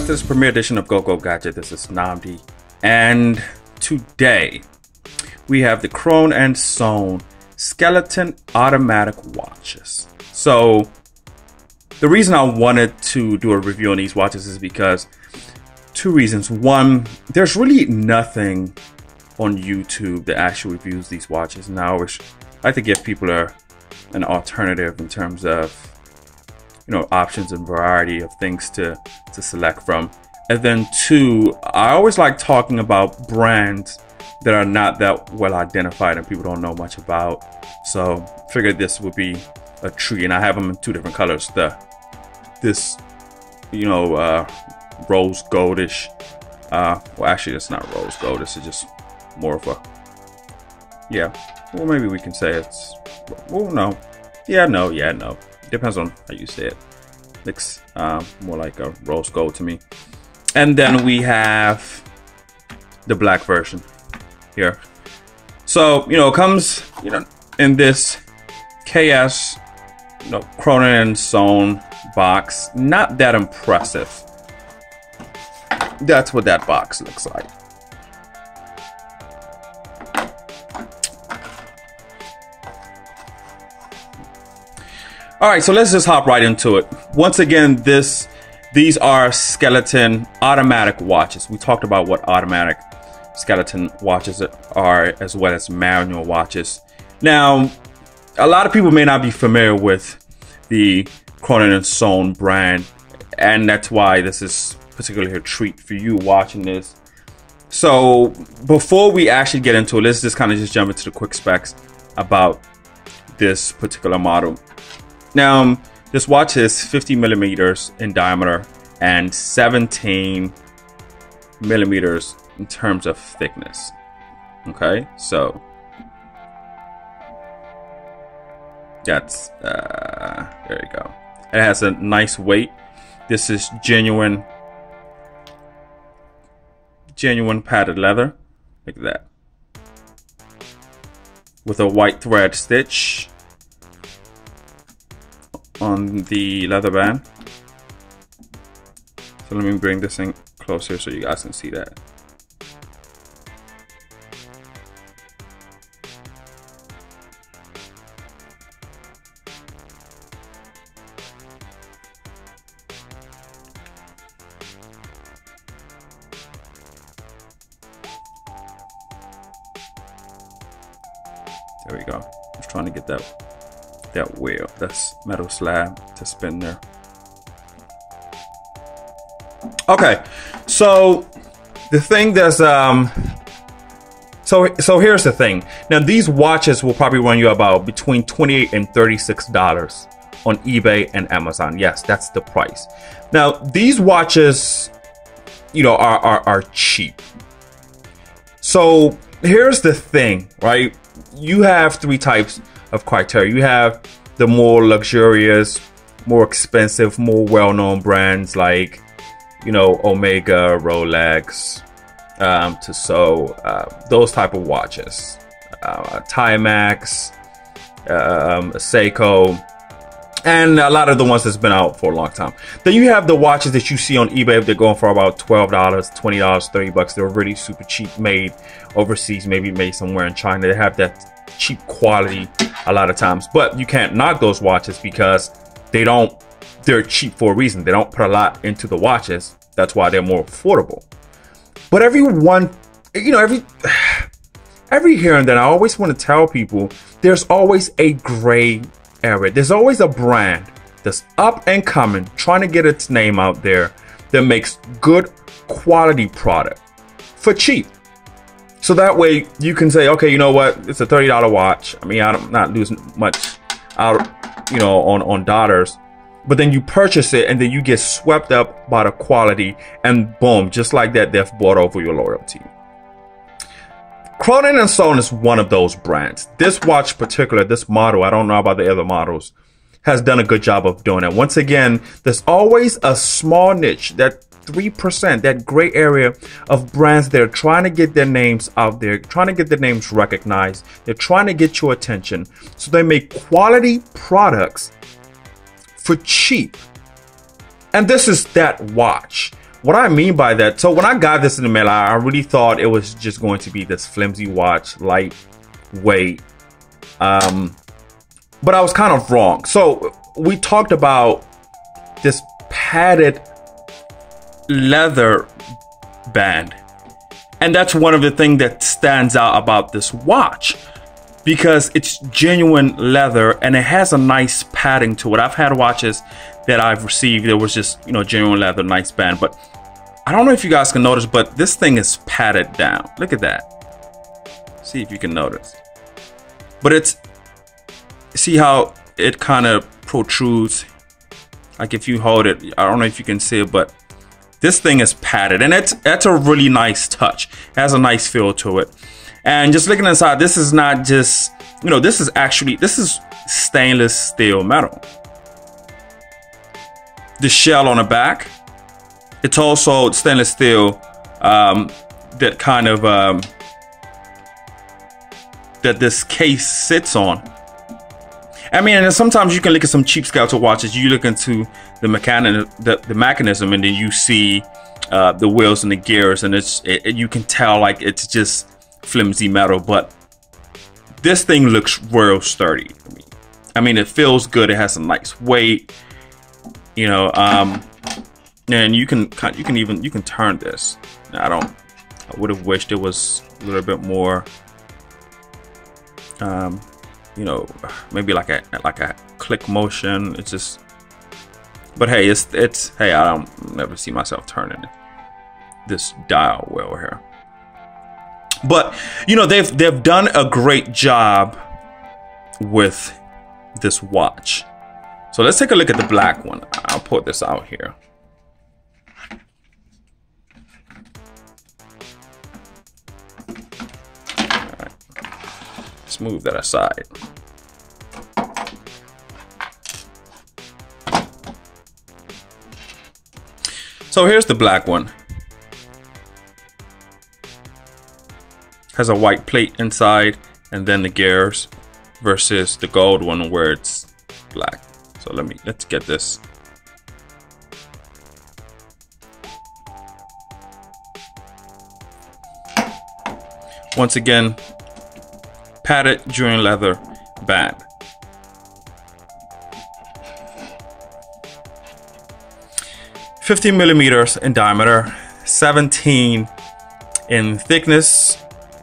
back to this premiere edition of Go Gadget. This is Namdi, and today we have the Kronen Söhne skeleton automatic watches. So the reason I wanted to do a review on these watches is because two reasons. One, there's really nothing on YouTube that actually reviews these watches, and I always like to give people an alternative in terms of, you know, options and variety of things to select from. And then two, I always like talking about brands that are not that well identified and people don't know much about. So figured this would be a treat, and I have them in two different colors. This rose goldish. Well, actually, it's not rose gold. This is just more of a, yeah. Well, maybe we can say it's. Well, no. Yeah, no. Depends on how you say it. Looks more like a rose gold to me. And then we have the black version here. So, it comes, in this KS, Kronen Söhne box. Not that impressive. That's what that box looks like. All right, so let's just hop right into it. Once again, these are skeleton automatic watches. We talked about what automatic skeleton watches are, as well as manual watches. Now, a lot of people may not be familiar with the Kronen Söhne brand, and that's why this is particularly a treat for you watching this. So before we actually get into it, let's just kind of jump into the quick specs about this particular model. Now, this watch is 50 millimeters in diameter and 17 millimeters in terms of thickness. Okay, so that's there you go. It has a nice weight. This is genuine padded leather, like that, with a white thread stitch on the leather band. So let me bring this thing closer so you guys can see that. There we go. Just trying to get that wheel, that's metal slab to spin there. Okay, so the thing that's so here's the thing. Now, these watches will probably run you about between $28 and $36 on eBay and Amazon. Yes, that's the price. Now, these watches, are cheap. So here's the thing, right? You have three types of criteria. You have the more luxurious, more expensive, more well-known brands like, Omega, Rolex, Tissot, those type of watches, Timex, Seiko, and a lot of the ones that's been out for a long time. Then you have the watches that you see on eBay. They're going for about $12, $20, $30. They're really super cheap, made overseas, maybe made somewhere in China. They have that cheap quality a lot of times, but you can't knock those watches because they're cheap for a reason. They don't put a lot into the watches. That's why they're more affordable. But every here and then, I always want to tell people there's always a gray area. There's always a brand that's up and coming, trying to get its name out there, that makes good quality product for cheap. So that way you can say, okay, you know what? It's a $30 watch. I mean, I'm not losing much out, on dollars. But then you purchase it and then you get swept up by the quality, and boom, just like that, they've bought over your loyalty. Kronen Söhne is one of those brands. This watch particular, this model, I don't know about the other models, has done a good job of doing it. Once again, there's always a small niche, that 3%, that gray area of brands that are trying to get their names out there, trying to get their names recognized. They're trying to get your attention. So they make quality products for cheap. And this is that watch. what I mean by that, so when I got this in the mail, I really thought it was just going to be this flimsy watch, lightweight. But I was kind of wrong. So we talked about this padded leather band. And that's one of the things that stands out about this watch, because it's genuine leather and it has a nice padding to it. I've had watches that I've received that was just, you know, genuine leather, nice band. But I don't know if you guys can notice, but this thing is padded down. Look at that. See if you can notice. But it's, see how it kind of protrudes? Like if you hold it, I don't know if you can see it, but this thing is padded, and that's a really nice touch. It has a nice feel to it. And just looking inside, this is not just, you know, this is stainless steel metal. The shell on the back, it's also stainless steel, that kind of, that this case sits on. I mean, and sometimes you can look at some cheap Scouter watches. You look into the mechanism, and then you see the wheels and the gears, and you can tell like it's just flimsy metal. But this thing looks real sturdy to me. I mean, it feels good. It has some nice weight, you know. And you can turn this. I would have wished it was a little bit more. You know, maybe like a click motion. It's just, but hey, it's hey, I don't never see myself turning this dial wheel here. But you know, they've done a great job with this watch. So let's take a look at the black one. I'll put this out here. Move that aside. So here's the black one. Has a white plate inside and then the gears, versus the gold one where it's black. So let's get this. Once again, padded genuine leather band. $15mm in diameter, 17 in thickness.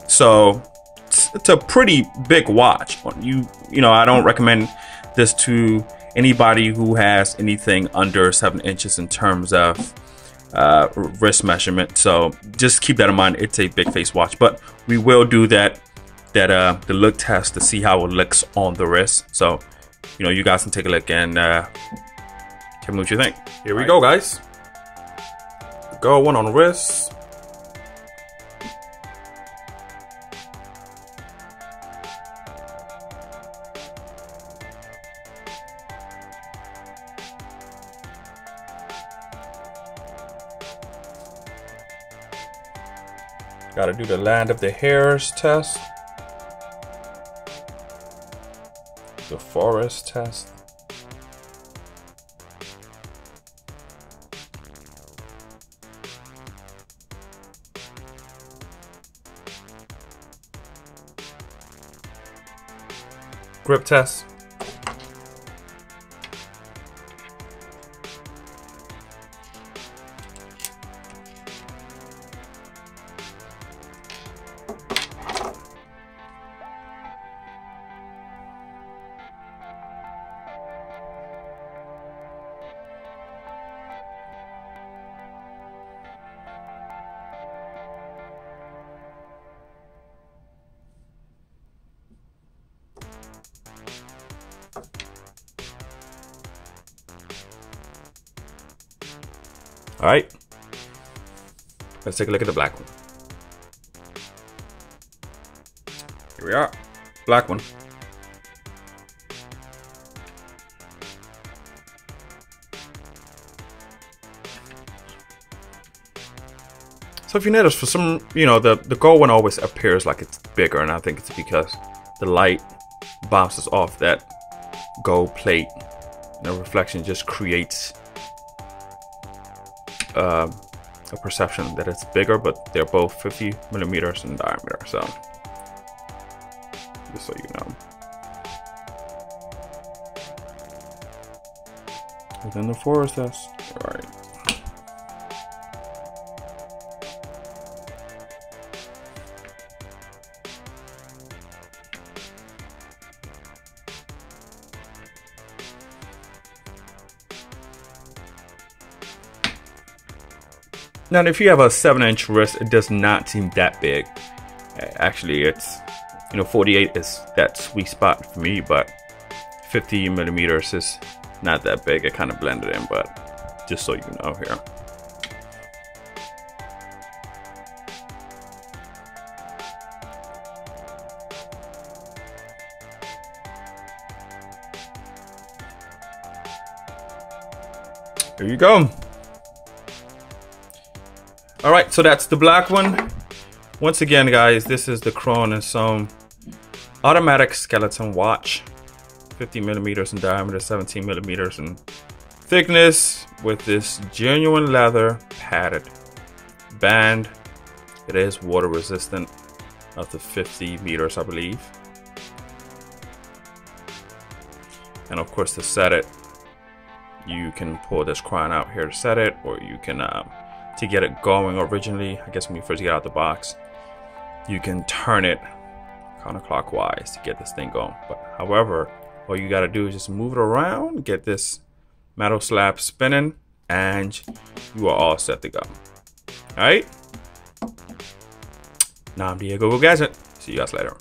So it's a pretty big watch. You know, I don't recommend this to anybody who has anything under 7 inches in terms of wrist measurement. So just keep that in mind. It's a big face watch, but we will do the look test to see how it looks on the wrist. So, you know, you guys can take a look and tell me what you think. Here we go, guys. Go one on the wrist. Got to do the land of the hairs test. The forest test. Grip test. All right, let's take a look at the black one. Here we are, black one. So if you notice, for some, you know, the gold one always appears like it's bigger, and I think it's because the light bounces off that gold plate. The reflection just creates a perception that it's bigger, but they're both 50 millimeters in diameter. So just so you know. Within the forest test. All right. Now, if you have a 7-inch wrist, it does not seem that big. Actually, it's, 48 is that sweet spot for me, but 50 millimeters is not that big. It kind of blended in, but just so you know here. There you go. All right, so that's the black one. Once again, guys, this is the Kronen Söhne automatic skeleton watch. 50 millimeters in diameter, 17 millimeters in thickness, with this genuine leather padded band. It is water resistant up to 50 meters, I believe. And of course, to set it, you can pull this crown out here to set it, or you can to get it going originally, I guess when you first get out the box, you can turn it counterclockwise to get this thing going. But however, all you got to do is just move it around, get this metal slab spinning, and you are all set to go. All right. Now I'm Diego Gadget. See you guys later.